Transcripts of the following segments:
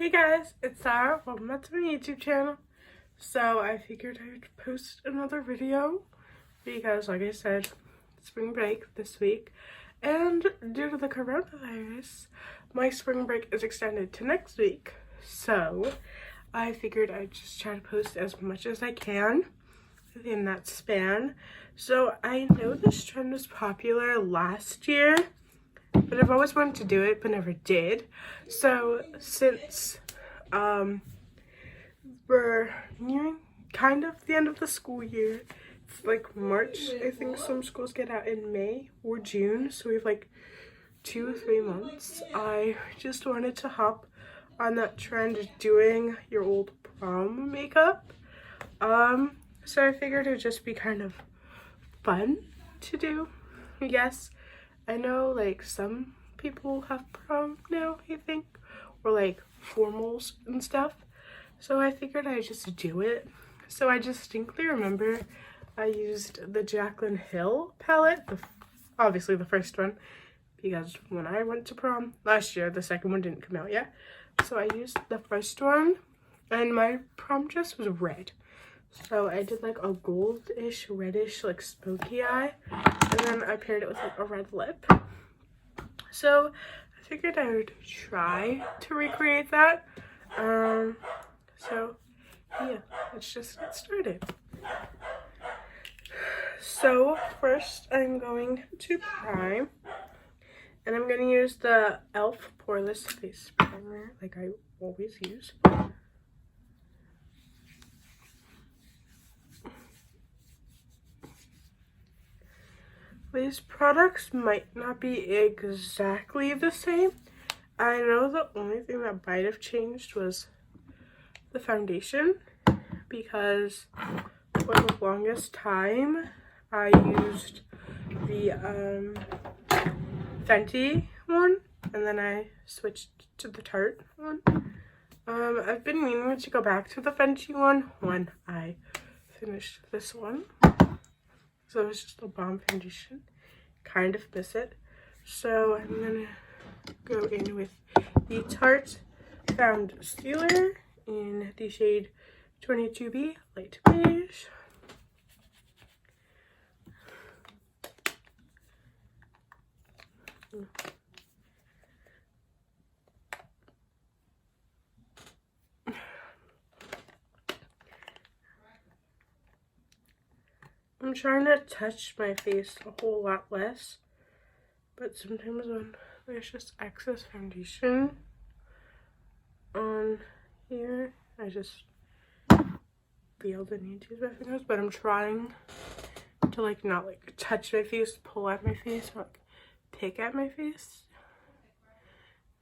Hey guys, it's Sarah. Welcome back to my YouTube channel. So I figured I would post another video because, like I said, spring break this week, and due to the coronavirus, my spring break is extended to next week. So I figured I'd just try to post as much as I can within that span. So I know this trend was popular last year, but I've always wanted to do it but never did. So since we're nearing kind of the end of the school year, it's like March, I think some schools get out in May or June, so we have like 2 or 3 months. I just wanted to hop on that trend of doing your old prom makeup. So I figured it would just be kind of fun to do, I guess. I know like some people have prom now, I think, or like formals and stuff. So I figured I'd just do it. So I distinctly remember I used the Jaclyn Hill palette, obviously the first one, because when I went to prom last year, the second one didn't come out yet. So I used the first one, and my prom dress was red. So I did like a goldish, reddish, like smoky eye, and then I paired it with like a red lip. So I figured I would try to recreate that. So yeah, let's just get started. So first I'm going to prime, and I'm going to use the e.l.f. Poreless Face Primer like I always use. These products might not be exactly the same. I know the only thing that might have changed was the foundation, because for the longest time I used the Fenty one, and then I switched to the Tarte one. I've been meaning to go back to the Fenty one when I finished this one. So it's just a bomb foundation. Kind of miss it. So I'm gonna go in with the Tarte Found Sealer in the shade 22B Light Beige. I'm trying to touch my face a whole lot less, but sometimes when there's just excess foundation on here, I just feel the need to use my fingers. But I'm trying to like not like touch my face, pull at my face, or like pick at my face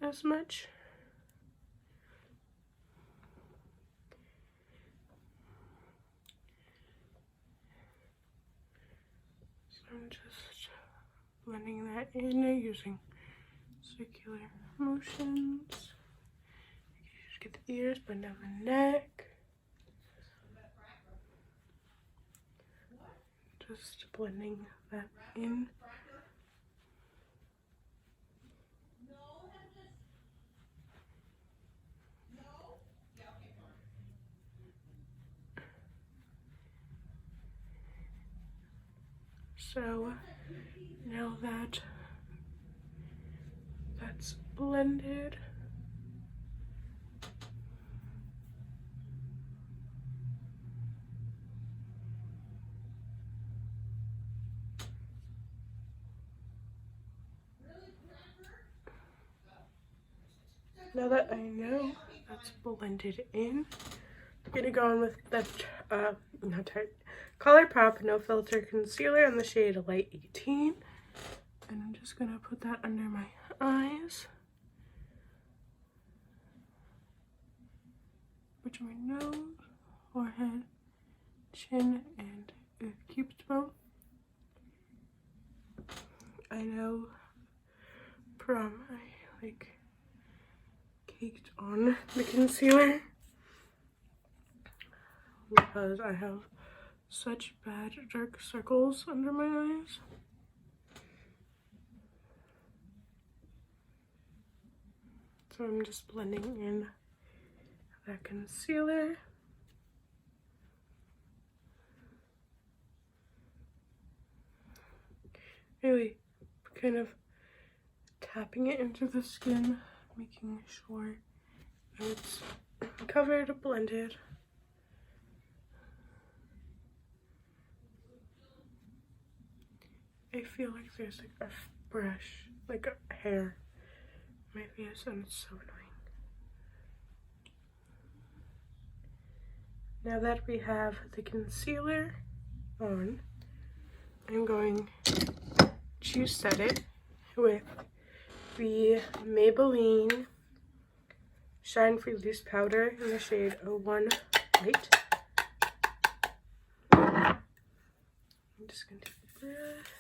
as much. I'm just blending that in using circular motions. Just get the ears, blend down the neck. Just blending that in. So now that that's blended, now that I know that's blended in, I'm gonna go in with the ColourPop No Filter Concealer in the shade Light 18, and I'm just gonna put that under my eyes, which are my nose, forehead, chin, and cupid's bow. I know prom I like caked on the concealer because I have such bad dark circles under my eyes. So I'm just blending in concealer. Really kind of tapping it into the skin, making sure it's covered, blended. I feel like there's like a brush, like a hair on my face, and it's so annoying. Now that we have the concealer on, I'm going to set it with the Maybelline Shine Free Loose Powder in the shade 01 Light. I'm just going to take a brush.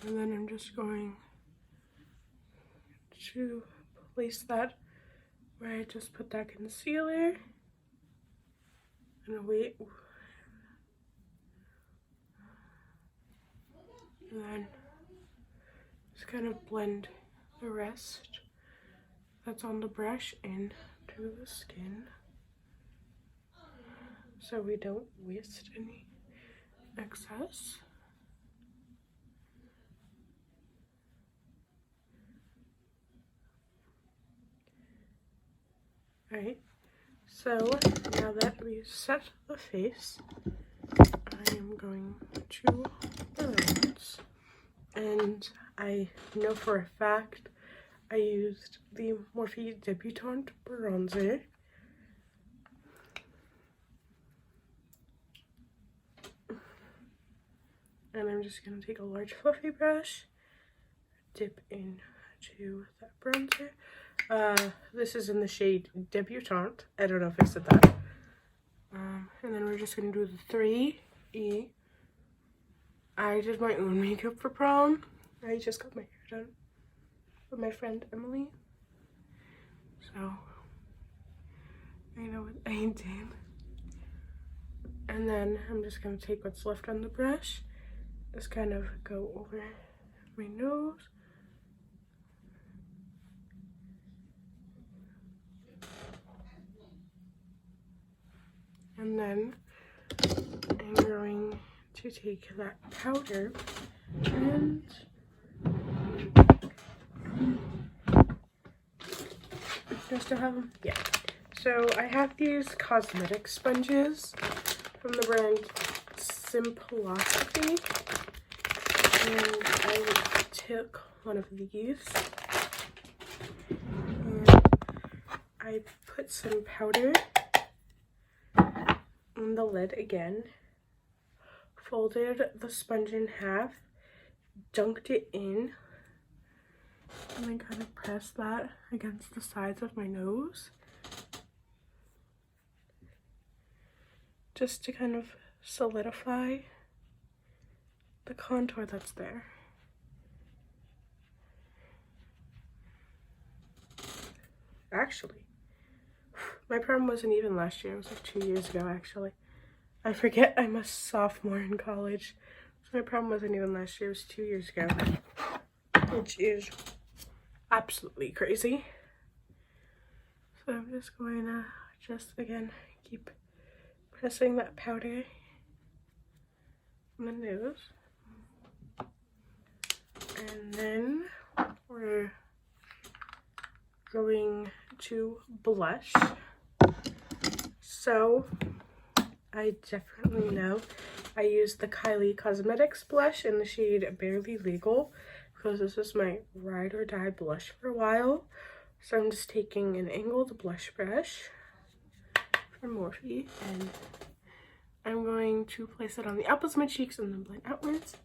And then I'm just going to place that where I just put that concealer and wait. And then just kind of blend the rest that's on the brush into the skin so we don't waste any excess. Alright, so now that we've set the face, I am going to bronze. And I know for a fact I used the Morphe Debutante bronzer. And I'm just going to take a large fluffy brush, dip into that bronzer. This is in the shade Debutante. I don't know if I said that. And then we're just going to do the 3E. I did my own makeup for prom. I just got my hair done with my friend Emily. So, I know what I did. And then I'm just going to take what's left on the brush. Just kind of go over my nose. And then I'm going to take that powder and do I still have them? Yeah. So I have these cosmetic sponges from the brand Simplicity, and I took one of these and I put some powder on the lid again, folded the sponge in half, dunked it in, and then kind of pressed that against the sides of my nose just to kind of solidify the contour that's there. Actually, my prom wasn't even last year. It was like 2 years ago, actually. I forget I'm a sophomore in college. So my prom wasn't even last year. It was 2 years ago. Which is absolutely crazy. So I'm just going to again, keep pressing that powder on the nose. And then we're going to blush. So I definitely know I use the Kylie Cosmetics blush in the shade Barely Legal because this is my ride or die blush for a while. So I'm just taking an angled blush brush from Morphe and I'm going to place it on the apples of my cheeks and then blend outwards.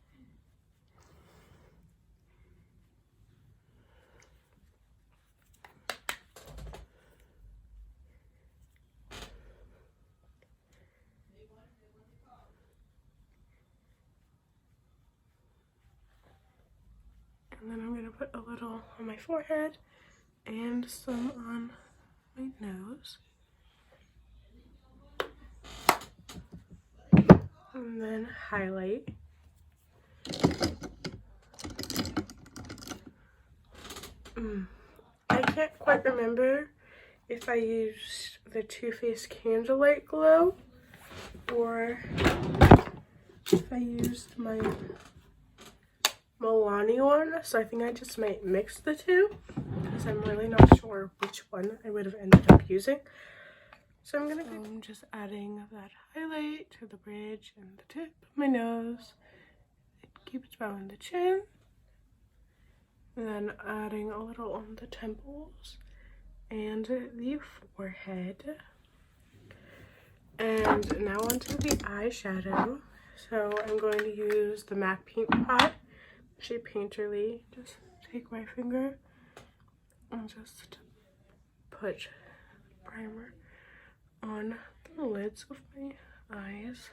And then I'm going to put a little on my forehead and some on my nose. And then highlight. I can't quite remember if I used the Too Faced Candlelight Glow or if I used my Milani one, so I think I just might mix the two because I'm really not sure which one I would have ended up using. So I'm just adding that highlight to the bridge and the tip of my nose. It keeps bowing the chin. And then adding a little on the temples and the forehead. And now onto the eyeshadow. So I'm going to use the MAC Paint Pot, shade Painterly. Just take my finger and just put primer on the lids of my eyes.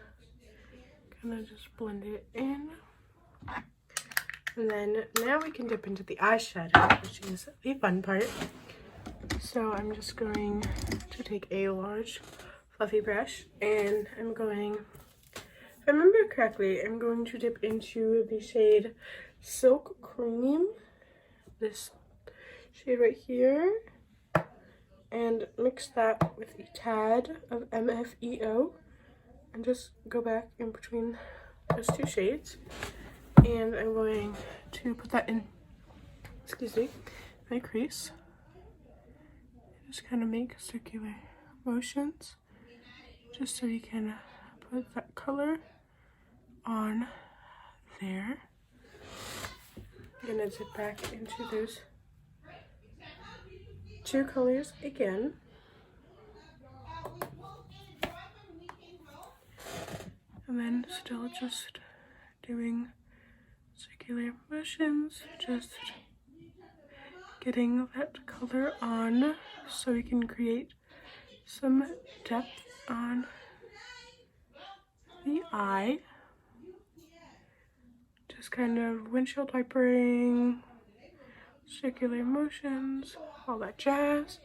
Kind of just blend it in. And then now we can dip into the eyeshadow, which is the fun part. So I'm just going to take a large fluffy brush and I'm going, if I remember correctly, I'm going to dip into the shade Silk Cream, this shade right here, and mix that with a tad of MFEO and just go back in between those two shades. And I'm going to put that in, my crease. Just kind of make circular motions, just so you can put that color on there. I'm gonna dip back into those two colors again. And then still just doing circular motions, just getting that color on so we can create some depth on the eye. Just kind of windshield wipering, circular motions, all that jazz.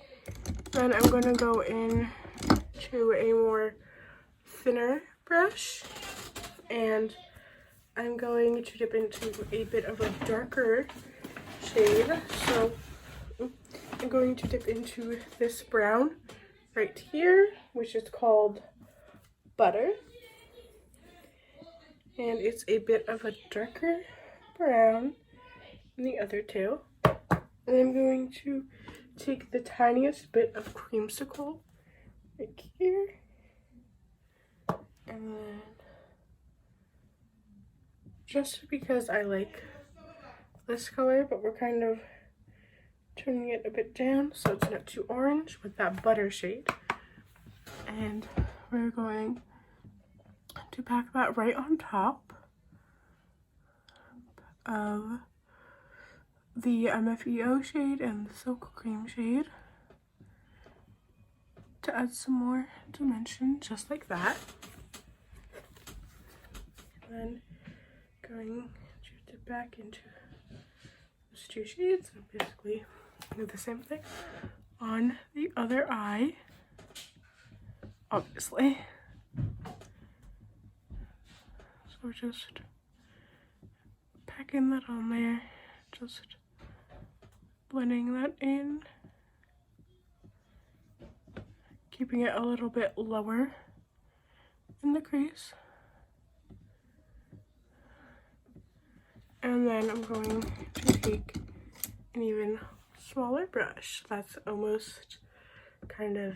Then I'm going to go in to a more thinner brush and I'm going to dip into a bit of a darker shade. So I'm going to dip into this brown right here, which is called Butter. And it's a bit of a darker brown than the other two. And I'm going to take the tiniest bit of creamsicle right here. And then, just because I like this color, but we're kind of turning it a bit down so it's not too orange with that butter shade. And we're going to pack that right on top of the MFEO shade and the Silk Cream shade to add some more dimension, just like that. And then going to dip back into those two shades and basically do the same thing on the other eye, obviously. So we're just packing that on there, just blending that in, keeping it a little bit lower in the crease. And then I'm going to take an even smaller brush that's almost kind of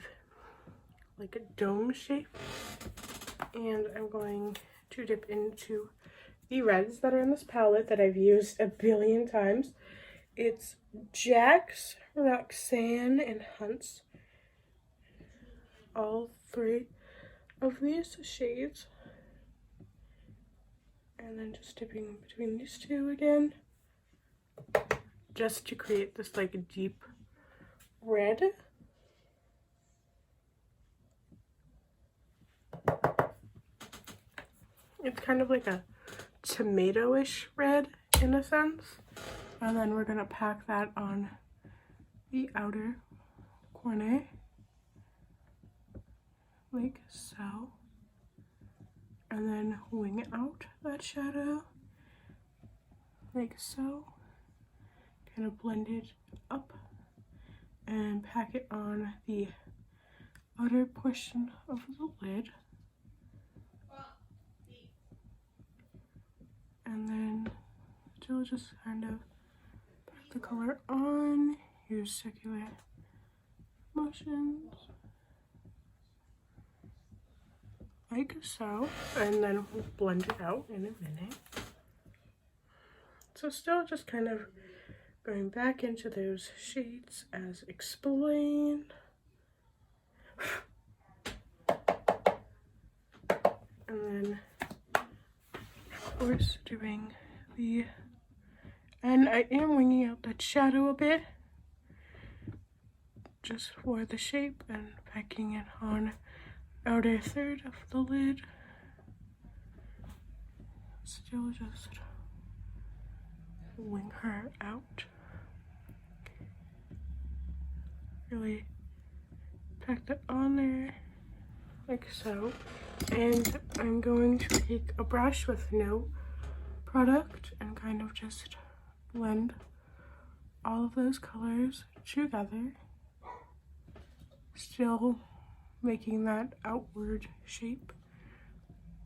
like a dome shape. And I'm going to dip into the reds that are in this palette that I've used a billion times. It's Jax, Roxanne, and Hunt's. All three of these shades. And then just dipping between these two again, just to create this like deep red. It's kind of like a tomato-ish red in a sense. And then we're gonna pack that on the outer corner, like so. And then wing out that shadow, like so. kind of blend it up and pack it on the outer portion of the lid. And then still just kind of pack the color on, use circular motions like so, and then we'll blend it out in a minute. So still just kind of going back into those shades as explained. And then of course doing and I am winging out that shadow a bit just for the shape and packing it on outer third of the lid. Still just wing her out. Really pack that on there like so. And I'm going to take a brush with no product and kind of just blend all of those colors together, still making that outward shape,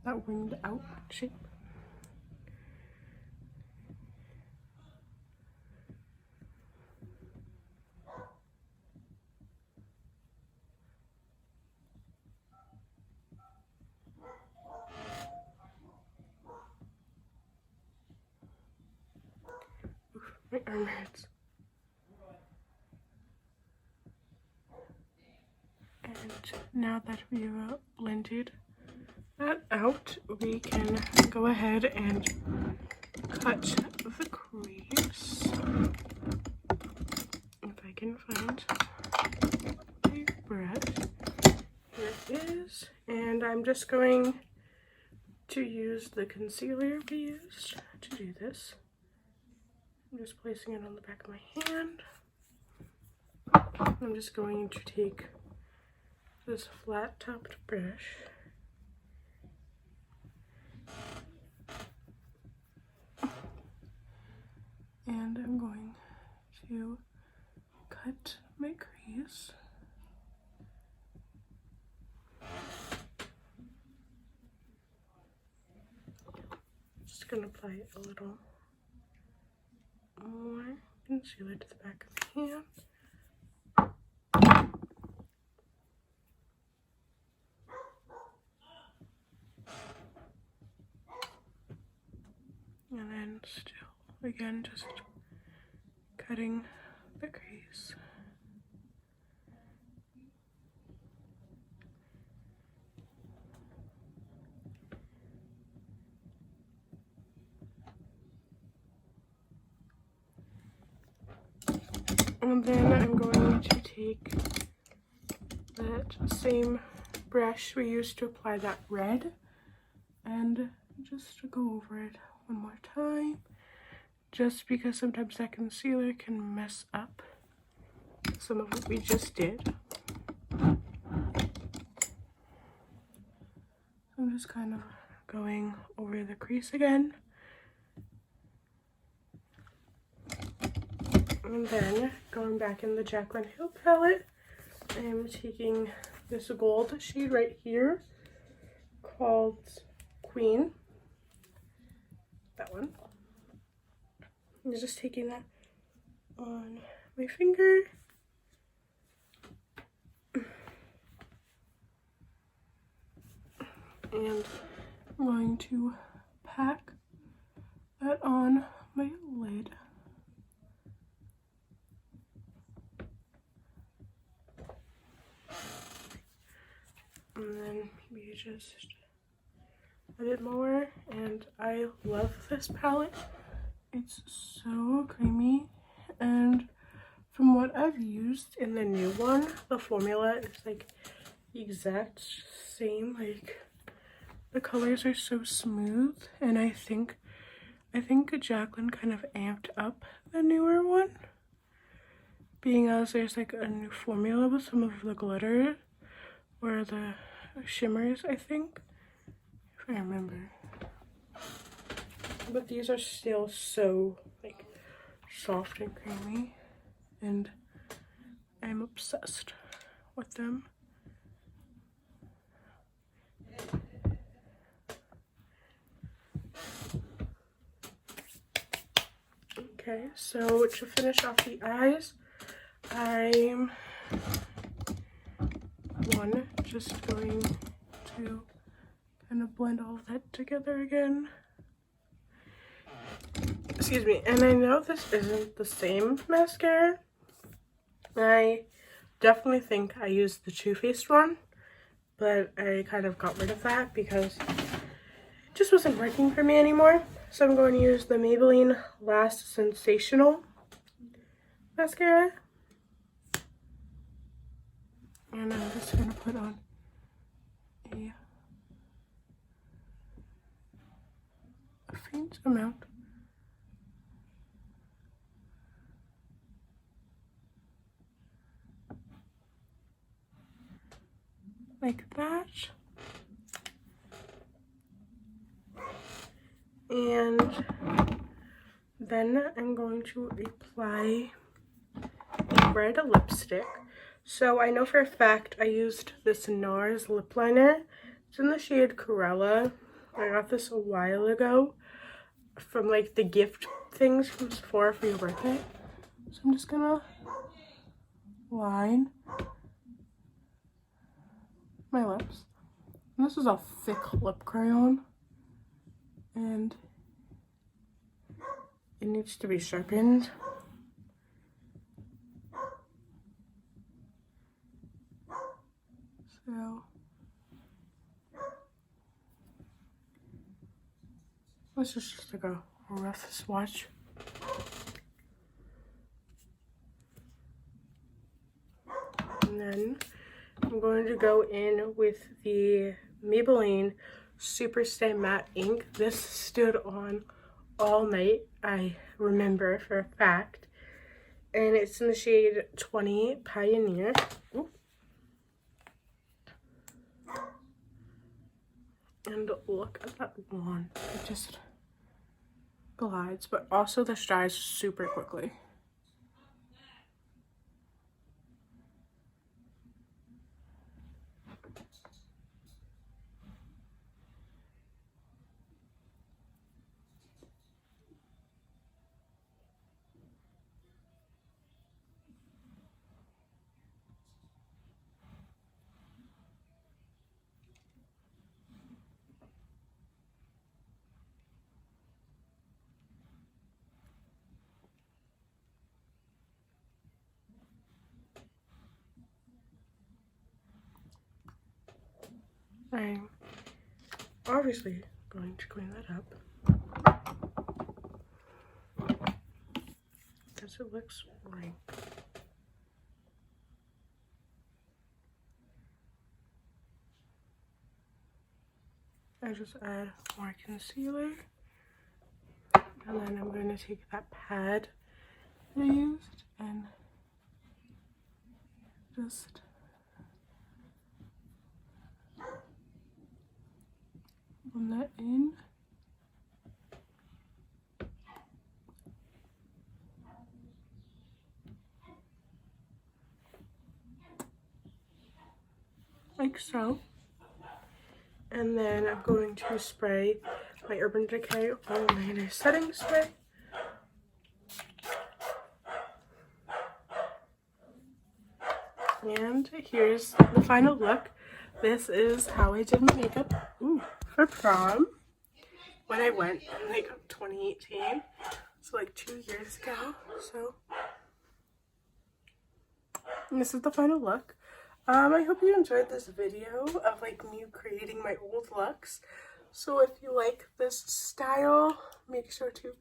that winged out shape. Oof, my arm hurts. And now that we've blended that out, we can go ahead and cut the crease. If I can find a brush. Here it is. And I'm just going to use the concealer we used to do this. I'm just placing it on the back of my hand. I'm just going to take this flat topped brush and I'm going to cut my crease. Just gonna apply a little more concealer to the back of my hand. And then still, again, just cutting the crease. And then I'm going to take that same brush we used to apply that red and just to go over it one more time, just because sometimes that concealer can mess up some of what we just did. I'm just kind of going over the crease again. And then going back in the Jaclyn Hill palette, I'm taking this gold shade right here called Queen. That one. I'm just taking that on my finger. And I'm going to pack that on my lid. And then maybe just a bit more. And I love this palette. It's so creamy, and from what I've used in the new one, the formula is like the exact same. Like the colors are so smooth, and I think Jaclyn kind of amped up the newer one, being as there's like a new formula with some of the glitter or the shimmers, I think, if I remember. But these are still so like soft and creamy, and I'm obsessed with them. Okay, so to finish off the eyes, I'm just going to kind of blend all of that together again. Excuse me, and I know this isn't the same mascara. I definitely think I used the Too Faced one, but I kind of got rid of that because it just wasn't working for me anymore. So I'm going to use the Maybelline Last Sensational mascara. And I'm just going to put on a faint amount. Like that. And then I'm going to apply a red lipstick. So I know for a fact I used this NARS lip liner. It's in the shade Corella. I got this a while ago from like the gift things from Sephora for your birthday. So I'm just gonna line my lips. And this is a thick lip crayon, and it needs to be sharpened. So this is just like a rough swatch. And then I'm going to go in with the Maybelline Super Stay Matte Ink. This stood on all night, I remember for a fact. And it's in the shade 20 Pioneer. Ooh. And look at that one. It just glides, but also this dries super quickly. I'm obviously going to clean that up because it looks rank. I just add more concealer, and then I'm going to take that pad that I used and just blend that in. Like so. And then I'm going to spray my Urban Decay All-Nighter Setting Spray. And here's the final look. This is how I did my makeup for prom when I went in like 2018. So like 2 years ago. So and this is the final look. I hope you enjoyed this video of like me creating my old looks. So if you like this style, make sure to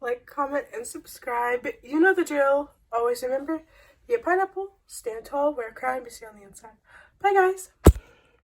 like, comment, and subscribe. You know the drill. Always remember, be a pineapple, stand tall, wear a crown, be on the inside. Bye guys!